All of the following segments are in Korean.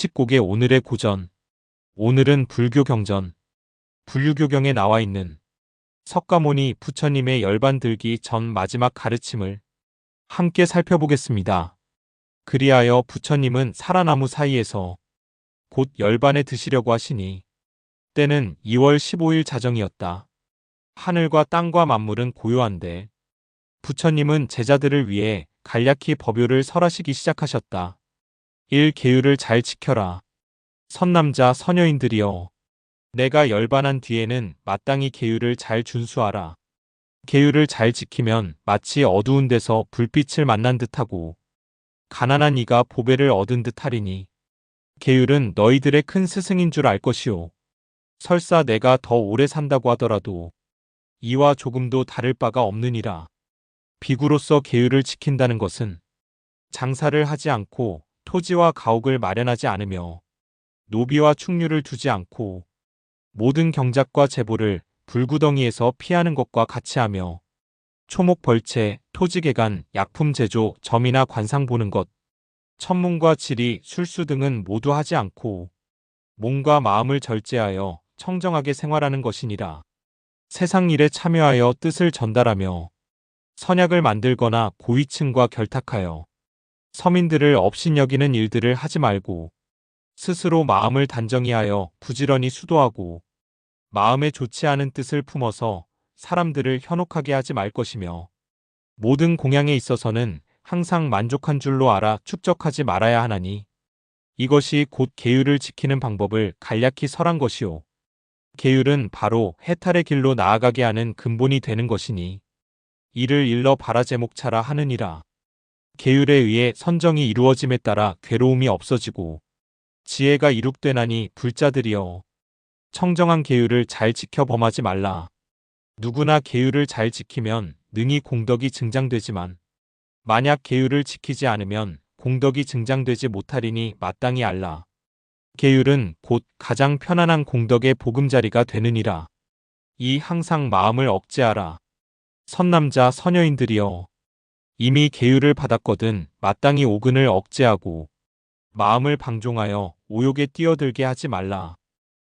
수칙곡의 오늘의 고전. 오늘은 불교 경전. 불교경에 나와 있는 석가모니 부처님의 열반 들기 전 마지막 가르침을 함께 살펴보겠습니다. 그리하여 부처님은 사라나무 사이에서 곧 열반에 드시려고 하시니 때는 2월 15일 자정이었다. 하늘과 땅과 만물은 고요한데 부처님은 제자들을 위해 간략히 법요를 설하시기 시작하셨다. 1. 계율을 잘 지켜라. 선남자 선여인들이여. 내가 열반한 뒤에는 마땅히 계율을 잘 준수하라. 계율을 잘 지키면 마치 어두운 데서 불빛을 만난 듯하고 가난한 이가 보배를 얻은 듯하리니 계율은 너희들의 큰 스승인 줄 알 것이오. 설사 내가 더 오래 산다고 하더라도 이와 조금도 다를 바가 없느니라. 비구로서 계율을 지킨다는 것은 장사를 하지 않고 토지와 가옥을 마련하지 않으며 노비와 충류를 두지 않고 모든 경작과 제보를 불구덩이에서 피하는 것과 같이 하며 초목벌채, 토지개간, 약품 제조, 점이나 관상 보는 것, 천문과 지리, 술수 등은 모두 하지 않고 몸과 마음을 절제하여 청정하게 생활하는 것이니라. 세상 일에 참여하여 뜻을 전달하며 선약을 만들거나 고위층과 결탁하여 서민들을 업신여기는 일들을 하지 말고 스스로 마음을 단정히 하여 부지런히 수도하고 마음에 좋지 않은 뜻을 품어서 사람들을 현혹하게 하지 말 것이며 모든 공양에 있어서는 항상 만족한 줄로 알아 축적하지 말아야 하나니 이것이 곧 계율을 지키는 방법을 간략히 설한 것이오. 계율은 바로 해탈의 길로 나아가게 하는 근본이 되는 것이니 이를 일러 바라제목차라 하느니라. 계율에 의해 선정이 이루어짐에 따라 괴로움이 없어지고 지혜가 이룩되나니 불자들이여. 청정한 계율을 잘 지켜 범하지 말라. 누구나 계율을 잘 지키면 능히 공덕이 증장되지만 만약 계율을 지키지 않으면 공덕이 증장되지 못하리니 마땅히 알라. 계율은 곧 가장 편안한 공덕의 보금자리가 되느니라. 이 항상 마음을 억제하라. 선남자 선여인들이여. 이미 계율을 받았거든 마땅히 오근을 억제하고 마음을 방종하여 오욕에 뛰어들게 하지 말라.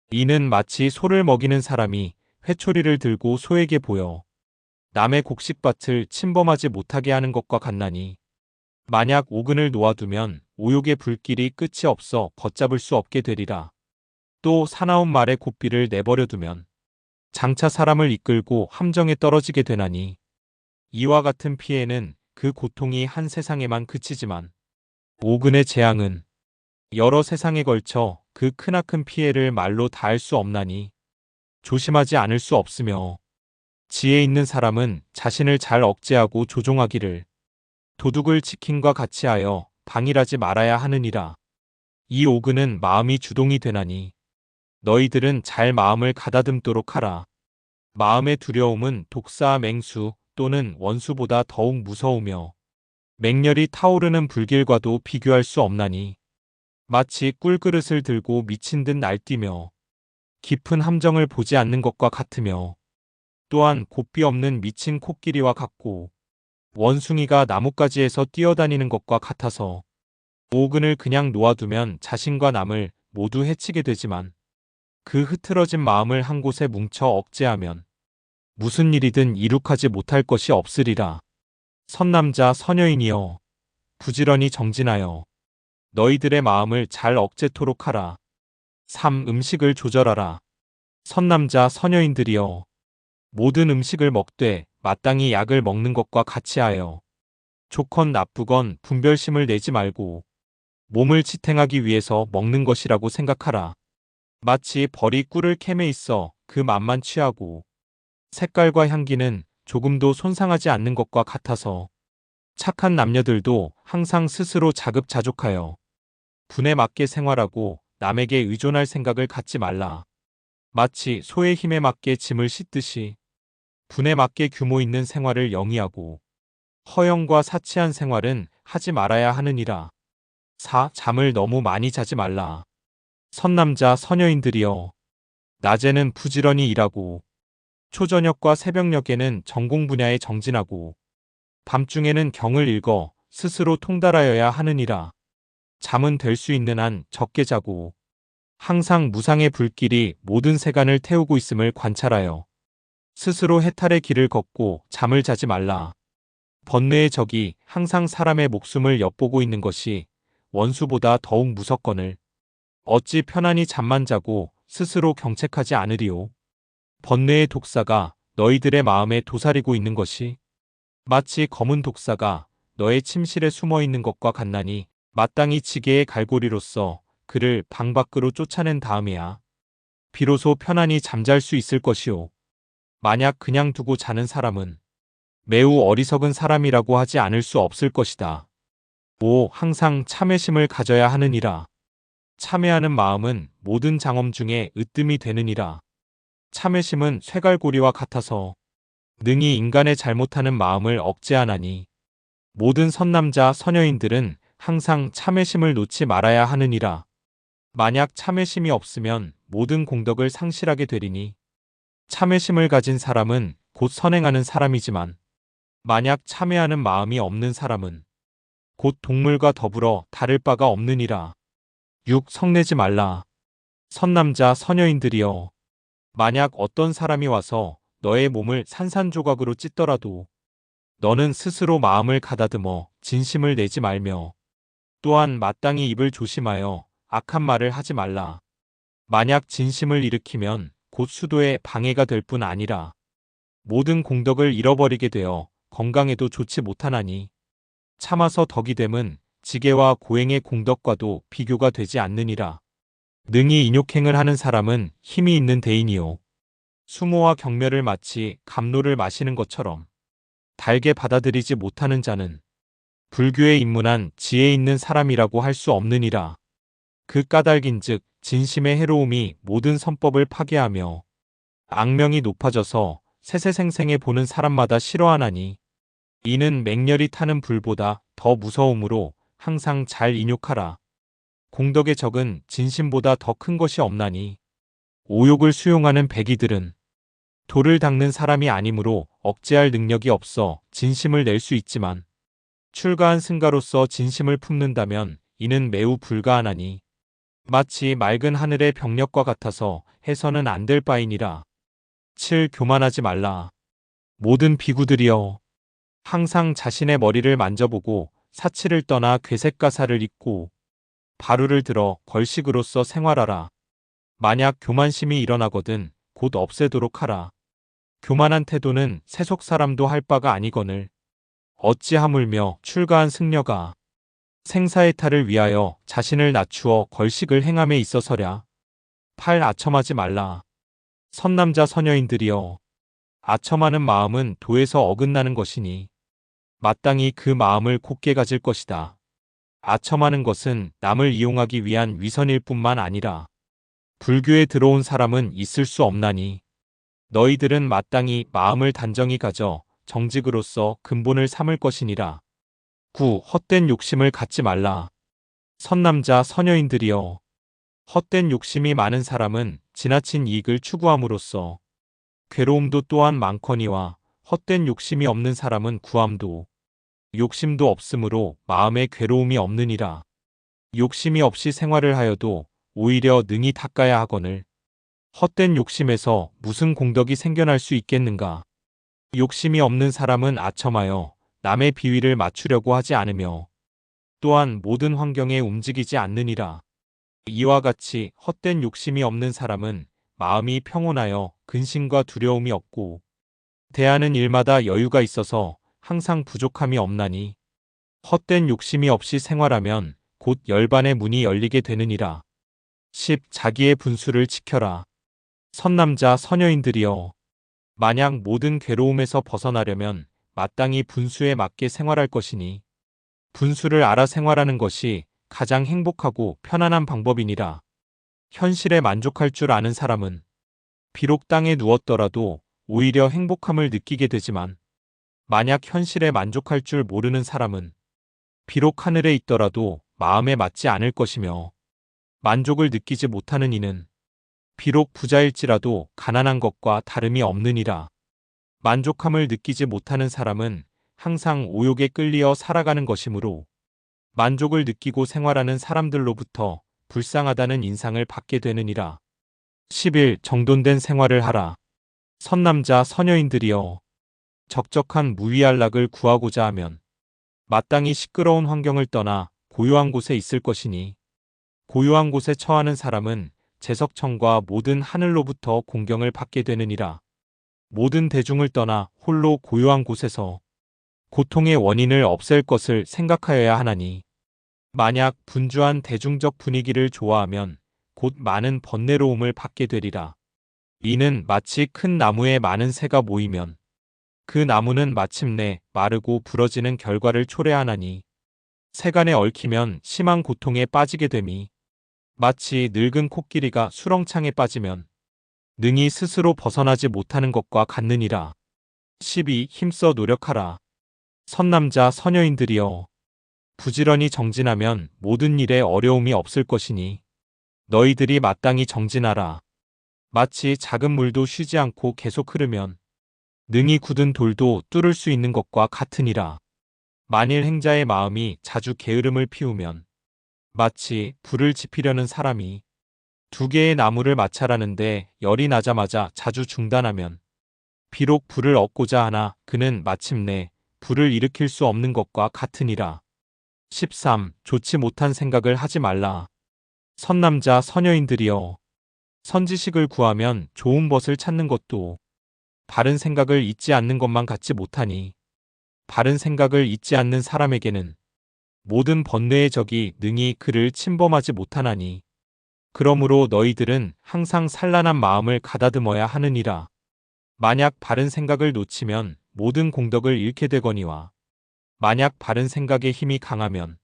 이는 마치 소를 먹이는 사람이 회초리를 들고 소에게 보여 남의 곡식밭을 침범하지 못하게 하는 것과 같나니 만약 오근을 놓아두면 오욕의 불길이 끝이 없어 걷잡을 수 없게 되리라. 또 사나운 말에 고삐를 내버려두면 장차 사람을 이끌고 함정에 떨어지게 되나니 이와 같은 피해는 그 고통이 한 세상에만 그치지만 오근의 재앙은 여러 세상에 걸쳐 그 크나큰 피해를 말로 다할 수 없나니 조심하지 않을 수 없으며 지혜 있는 사람은 자신을 잘 억제하고 조종하기를 도둑을 지킴과 같이 하여 방일하지 말아야 하느니라. 이 오근은 마음이 주동이 되나니 너희들은 잘 마음을 가다듬도록 하라. 마음의 두려움은 독사와 맹수 또는 원수보다 더욱 무서우며 맹렬히 타오르는 불길과도 비교할 수 없나니 마치 꿀그릇을 들고 미친 듯 날뛰며 깊은 함정을 보지 않는 것과 같으며 또한 곱비 없는 미친 코끼리와 같고 원숭이가 나뭇가지에서 뛰어다니는 것과 같아서 오근을 그냥 놓아두면 자신과 남을 모두 해치게 되지만 그 흐트러진 마음을 한 곳에 뭉쳐 억제하면 무슨 일이든 이룩하지 못할 것이 없으리라. 선남자 선여인이여. 부지런히 정진하여 너희들의 마음을 잘 억제토록 하라. 3. 음식을 조절하라. 선남자 선여인들이여. 모든 음식을 먹되 마땅히 약을 먹는 것과 같이 하여 좋건 나쁘건 분별심을 내지 말고 몸을 지탱하기 위해서 먹는 것이라고 생각하라. 마치 벌이 꿀을 캠에 있어 그 맛만 취하고 색깔과 향기는 조금도 손상하지 않는 것과 같아서 착한 남녀들도 항상 스스로 자급자족하여 분에 맞게 생활하고 남에게 의존할 생각을 갖지 말라. 마치 소의 힘에 맞게 짐을 싣듯이 분에 맞게 규모 있는 생활을 영위하고 허영과 사치한 생활은 하지 말아야 하느니라. 4. 잠을 너무 많이 자지 말라. 선남자 선여인들이여. 낮에는 부지런히 일하고 초저녁과 새벽녘에는 전공 분야에 정진하고 밤중에는 경을 읽어 스스로 통달하여야 하느니라. 잠은 될 수 있는 한 적게 자고 항상 무상의 불길이 모든 세간을 태우고 있음을 관찰하여 스스로 해탈의 길을 걷고 잠을 자지 말라. 번뇌의 적이 항상 사람의 목숨을 엿보고 있는 것이 원수보다 더욱 무섭거늘 어찌 편안히 잠만 자고 스스로 경책하지 않으리오. 번뇌의 독사가 너희들의 마음에 도사리고 있는 것이 마치 검은 독사가 너의 침실에 숨어 있는 것과 같나니 마땅히 지게의 갈고리로서 그를 방 밖으로 쫓아낸 다음에야 비로소 편안히 잠잘 수 있을 것이오. 만약 그냥 두고 자는 사람은 매우 어리석은 사람이라고 하지 않을 수 없을 것이다. 5. 항상 참회심을 가져야 하느니라. 참회하는 마음은 모든 장엄 중에 으뜸이 되느니라. 참회심은 쇠갈고리와 같아서 능히 인간의 잘못하는 마음을 억제하나니 모든 선남자 선여인들은 항상 참회심을 놓지 말아야 하느니라. 만약 참회심이 없으면 모든 공덕을 상실하게 되리니 참회심을 가진 사람은 곧 선행하는 사람이지만 만약 참회하는 마음이 없는 사람은 곧 동물과 더불어 다를 바가 없느니라. 6. 성내지 말라. 선남자 선여인들이여, 만약 어떤 사람이 와서 너의 몸을 산산조각으로 찢더라도 너는 스스로 마음을 가다듬어 진심을 내지 말며 또한 마땅히 입을 조심하여 악한 말을 하지 말라. 만약 진심을 일으키면 곧 수도에 방해가 될 뿐 아니라 모든 공덕을 잃어버리게 되어 건강에도 좋지 못하나니 참아서 덕이 됨은 지게와 고행의 공덕과도 비교가 되지 않느니라. 능히 인욕행을 하는 사람은 힘이 있는 대인이요, 수모와 경멸을 마치 감로를 마시는 것처럼 달게 받아들이지 못하는 자는 불교에 입문한 지혜 있는 사람이라고 할 수 없느니라. 그 까닭인즉 진심의 해로움이 모든 선법을 파괴하며 악명이 높아져서 세세생생해 보는 사람마다 싫어하나니 이는 맹렬히 타는 불보다 더 무서우므로 항상 잘 인욕하라. 공덕의 적은 진심보다 더 큰 것이 없나니 오욕을 수용하는 백이들은 돌을 닦는 사람이 아니므로 억제할 능력이 없어 진심을 낼 수 있지만 출가한 승가로서 진심을 품는다면 이는 매우 불가하나니 마치 맑은 하늘의 병력과 같아서 해서는 안 될 바이니라. 7. 교만하지 말라. 모든 비구들이여, 항상 자신의 머리를 만져보고 사치를 떠나 괴색가사를 입고 바루를 들어 걸식으로서 생활하라. 만약 교만심이 일어나거든 곧 없애도록 하라. 교만한 태도는 세속 사람도 할 바가 아니거늘 어찌 하물며 출가한 승려가 생사의 탈을 위하여 자신을 낮추어 걸식을 행함에 있어서랴. 8. 아첨하지 말라. 선남자 선여인들이여, 아첨하는 마음은 도에서 어긋나는 것이니 마땅히 그 마음을 곧게 가질 것이다. 아첨하는 것은 남을 이용하기 위한 위선일 뿐만 아니라 불교에 들어온 사람은 있을 수 없나니 너희들은 마땅히 마음을 단정히 가져 정직으로서 근본을 삼을 것이니라. 9. 헛된 욕심을 갖지 말라. 선남자 선여인들이여, 헛된 욕심이 많은 사람은 지나친 이익을 추구함으로써 괴로움도 또한 많거니와 헛된 욕심이 없는 사람은 구함도 욕심도 없으므로 마음에 괴로움이 없느니라. 욕심이 없이 생활을 하여도 오히려 능히 닦아야 하거늘 헛된 욕심에서 무슨 공덕이 생겨날 수 있겠는가. 욕심이 없는 사람은 아첨하여 남의 비위를 맞추려고 하지 않으며 또한 모든 환경에 움직이지 않느니라. 이와 같이 헛된 욕심이 없는 사람은 마음이 평온하여 근심과 두려움이 없고 대하는 일마다 여유가 있어서 항상 부족함이 없나니 헛된 욕심이 없이 생활하면 곧 열반의 문이 열리게 되느니라. 10. 자기의 분수를 지켜라. 선남자 선여인들이여, 만약 모든 괴로움에서 벗어나려면 마땅히 분수에 맞게 생활할 것이니 분수를 알아 생활하는 것이 가장 행복하고 편안한 방법이니라. 현실에 만족할 줄 아는 사람은 비록 땅에 누웠더라도 오히려 행복함을 느끼게 되지만 만약 현실에 만족할 줄 모르는 사람은 비록 하늘에 있더라도 마음에 맞지 않을 것이며 만족을 느끼지 못하는 이는 비록 부자일지라도 가난한 것과 다름이 없느니라. 만족함을 느끼지 못하는 사람은 항상 오욕에 끌리어 살아가는 것이므로 만족을 느끼고 생활하는 사람들로부터 불쌍하다는 인상을 받게 되느니라. 10일 정돈된 생활을 하라. 선남자 선여인들이여, 적적한 무위안락을 구하고자 하면 마땅히 시끄러운 환경을 떠나 고요한 곳에 있을 것이니, 고요한 곳에 처하는 사람은 제석청과 모든 하늘로부터 공경을 받게 되느니라. 모든 대중을 떠나 홀로 고요한 곳에서 고통의 원인을 없앨 것을 생각하여야 하나니, 만약 분주한 대중적 분위기를 좋아하면 곧 많은 번뇌로움을 받게 되리라. 이는 마치 큰 나무에 많은 새가 모이면 그 나무는 마침내 마르고 부러지는 결과를 초래하나니, 세간에 얽히면 심한 고통에 빠지게 됨이 마치 늙은 코끼리가 수렁창에 빠지면 능히 스스로 벗어나지 못하는 것과 같느니라. 12. 힘써 노력하라. 선남자 선여인들이여, 부지런히 정진하면 모든 일에 어려움이 없을 것이니 너희들이 마땅히 정진하라. 마치 작은 물도 쉬지 않고 계속 흐르면 능히 굳은 돌도 뚫을 수 있는 것과 같으니라. 만일 행자의 마음이 자주 게으름을 피우면 마치 불을 지피려는 사람이 두 개의 나무를 마찰하는데 열이 나자마자 자주 중단하면 비록 불을 얻고자 하나 그는 마침내 불을 일으킬 수 없는 것과 같으니라. 13. 좋지 못한 생각을 하지 말라. 선남자 선여인들이여, 선지식을 구하면 좋은 벗을 찾는 것도 바른 생각을 잊지 않는 것만 같지 못하니, 바른 생각을 잊지 않는 사람에게는 모든 번뇌의 적이 능히 그를 침범하지 못하나니, 그러므로 너희들은 항상 산란한 마음을 가다듬어야 하느니라. 만약 바른 생각을 놓치면 모든 공덕을 잃게 되거니와, 만약 바른 생각의 힘이 강하면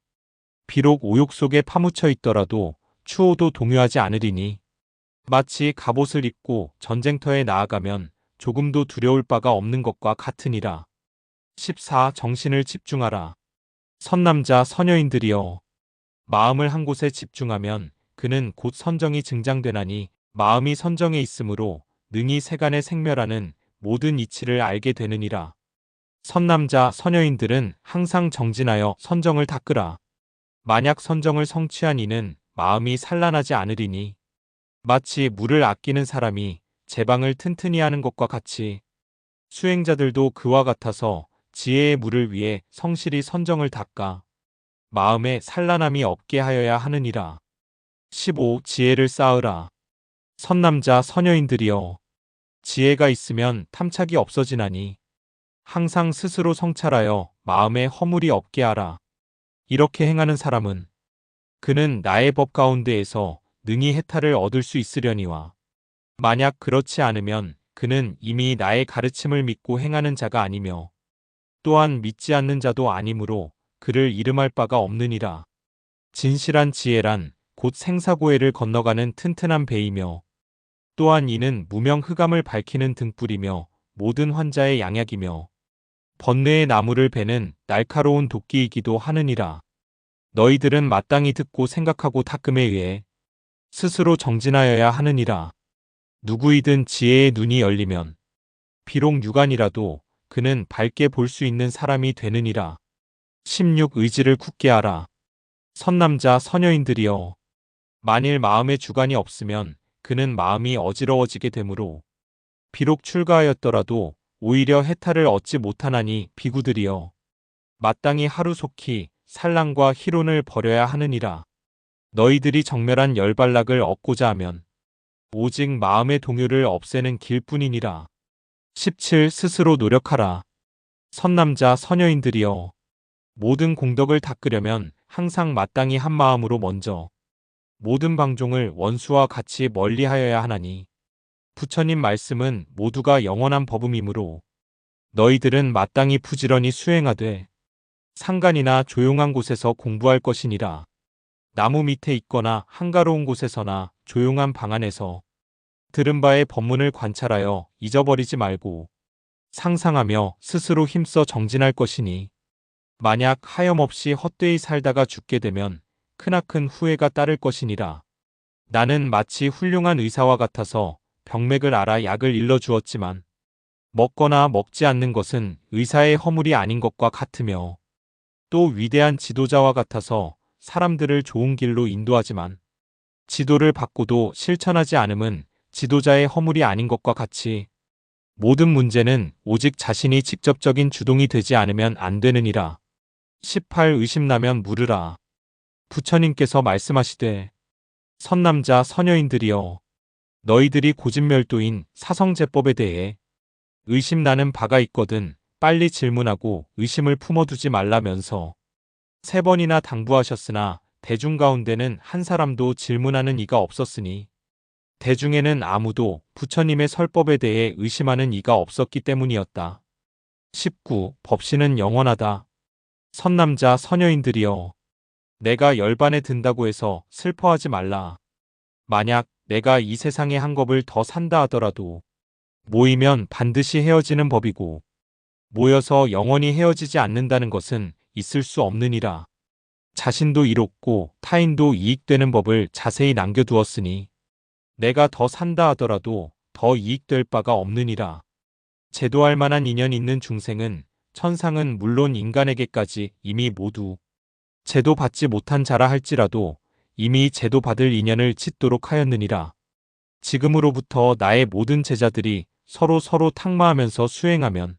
비록 오욕 속에 파묻혀 있더라도 추호도 동요하지 않으리니, 마치 갑옷을 입고 전쟁터에 나아가면 조금도 두려울 바가 없는 것과 같으니라. 14. 정신을 집중하라. 선남자 선여인들이여, 마음을 한 곳에 집중하면 그는 곧 선정이 증장되나니, 마음이 선정에 있으므로 능히 세간에 생멸하는 모든 이치를 알게 되느니라. 선남자 선여인들은 항상 정진하여 선정을 닦으라. 만약 선정을 성취한 이는 마음이 산란하지 않으리니, 마치 물을 아끼는 사람이 제방을 튼튼히 하는 것과 같이 수행자들도 그와 같아서 지혜의 물을 위해 성실히 선정을 닦아 마음에 산란함이 없게 하여야 하느니라. 15. 지혜를 쌓으라. 선남자 선여인들이여, 지혜가 있으면 탐착이 없어지나니 항상 스스로 성찰하여 마음에 허물이 없게 하라. 이렇게 행하는 사람은 그는 나의 법 가운데에서 능히 해탈을 얻을 수 있으려니와, 만약 그렇지 않으면 그는 이미 나의 가르침을 믿고 행하는 자가 아니며 또한 믿지 않는 자도 아니므로 그를 이름할 바가 없느니라. 진실한 지혜란 곧 생사고해를 건너가는 튼튼한 배이며, 또한 이는 무명 흑암을 밝히는 등불이며 모든 환자의 양약이며 번뇌의 나무를 베는 날카로운 도끼이기도 하느니라. 너희들은 마땅히 듣고 생각하고 닦음에 의해 스스로 정진하여야 하느니라. 누구이든 지혜의 눈이 열리면 비록 육안이라도 그는 밝게 볼 수 있는 사람이 되느니라. 16. 의지를 굳게 하라. 선남자 선여인들이여, 만일 마음의 주관이 없으면 그는 마음이 어지러워지게 되므로 비록 출가하였더라도 오히려 해탈을 얻지 못하나니, 비구들이여, 마땅히 하루속히 산란과 희론을 버려야 하느니라. 너희들이 정멸한 열반락을 얻고자 하면 오직 마음의 동요를 없애는 길뿐이니라. 17. 스스로 노력하라. 선남자 선여인들이여, 모든 공덕을 닦으려면 항상 마땅히 한 마음으로 먼저 모든 방종을 원수와 같이 멀리하여야 하나니, 부처님 말씀은 모두가 영원한 법음이므로 너희들은 마땅히 부지런히 수행하되 상간이나 조용한 곳에서 공부할 것이니라. 나무 밑에 있거나 한가로운 곳에서나 조용한 방 안에서 들은 바의 법문을 관찰하여 잊어버리지 말고 상상하며 스스로 힘써 정진할 것이니, 만약 하염없이 헛되이 살다가 죽게 되면 크나큰 후회가 따를 것이니라. 나는 마치 훌륭한 의사와 같아서 병맥을 알아 약을 일러주었지만 먹거나 먹지 않는 것은 의사의 허물이 아닌 것과 같으며, 또 위대한 지도자와 같아서 사람들을 좋은 길로 인도하지만 지도를 받고도 실천하지 않음은 지도자의 허물이 아닌 것과 같이 모든 문제는 오직 자신이 직접적인 주동이 되지 않으면 안 되느니라. 18 의심나면 물으라. 부처님께서 말씀하시되 선남자 선여인들이여 너희들이 고진멸도인 사성제법에 대해 의심나는 바가 있거든 빨리 질문하고 의심을 품어두지 말라면서 3번이나 당부하셨으나 대중 가운데는 한 사람도 질문하는 이가 없었으니 대중에는 아무도 부처님의 설법에 대해 의심하는 이가 없었기 때문이었다. 19. 법신은 영원하다. 선남자 선여인들이여 내가 열반에 든다고 해서 슬퍼하지 말라. 만약 내가 이 세상에 한 겁을 더 산다 하더라도 모이면 반드시 헤어지는 법이고 모여서 영원히 헤어지지 않는다는 것은 있을 수 없느니라. 자신도 이롭고 타인도 이익되는 법을 자세히 남겨두었으니 내가 더 산다 하더라도 더 이익될 바가 없느니라. 제도할 만한 인연 있는 중생은 천상은 물론 인간에게까지 이미 모두 제도 받지 못한 자라 할지라도 이미 제도 받을 인연을 짓도록 하였느니라. 지금으로부터 나의 모든 제자들이 서로 탕마하면서 수행하면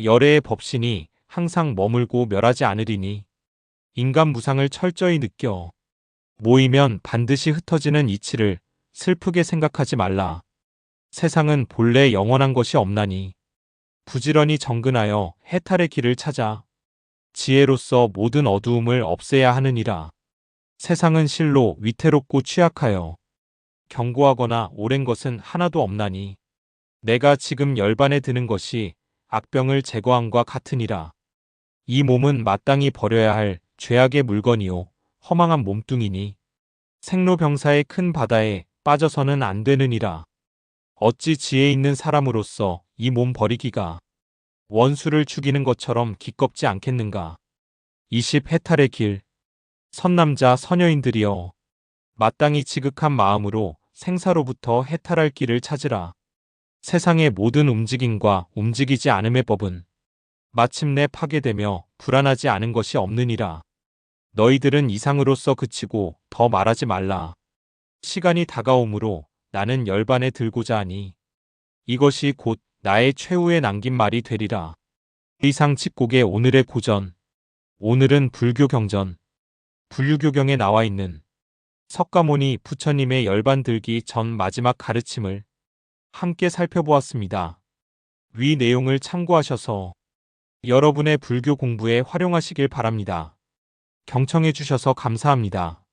열애의 법신이 항상 머물고 멸하지 않으리니 인간 무상을 철저히 느껴 모이면 반드시 흩어지는 이치를 슬프게 생각하지 말라. 세상은 본래 영원한 것이 없나니 부지런히 정근하여 해탈의 길을 찾아 지혜로서 모든 어두움을 없애야 하느니라. 세상은 실로 위태롭고 취약하여 견고하거나 오랜 것은 하나도 없나니 내가 지금 열반에 드는 것이 악병을 제거함과 같으니라. 이 몸은 마땅히 버려야 할 죄악의 물건이요 허망한 몸뚱이니 생로병사의 큰 바다에 빠져서는 안 되느니라. 어찌 지혜 있는 사람으로서 이 몸 버리기가 원수를 죽이는 것처럼 기껍지 않겠는가. 20 해탈의 길. 선남자 선여인들이여 마땅히 지극한 마음으로 생사로부터 해탈할 길을 찾으라. 세상의 모든 움직임과 움직이지 않음의 법은 마침내 파괴되며 불안하지 않은 것이 없느니라. 너희들은 이상으로서 그치고 더 말하지 말라. 시간이 다가오므로 나는 열반에 들고자 하니 이것이 곧 나의 최후에 남긴 말이 되리라. 이상 집곡의 오늘의 고전. 오늘은 불교 경전. 불유교경에 나와 있는 석가모니 부처님의 열반 들기 전 마지막 가르침을 함께 살펴보았습니다. 위 내용을 참고하셔서 여러분의 불교 공부에 활용하시길 바랍니다. 경청해 주셔서 감사합니다.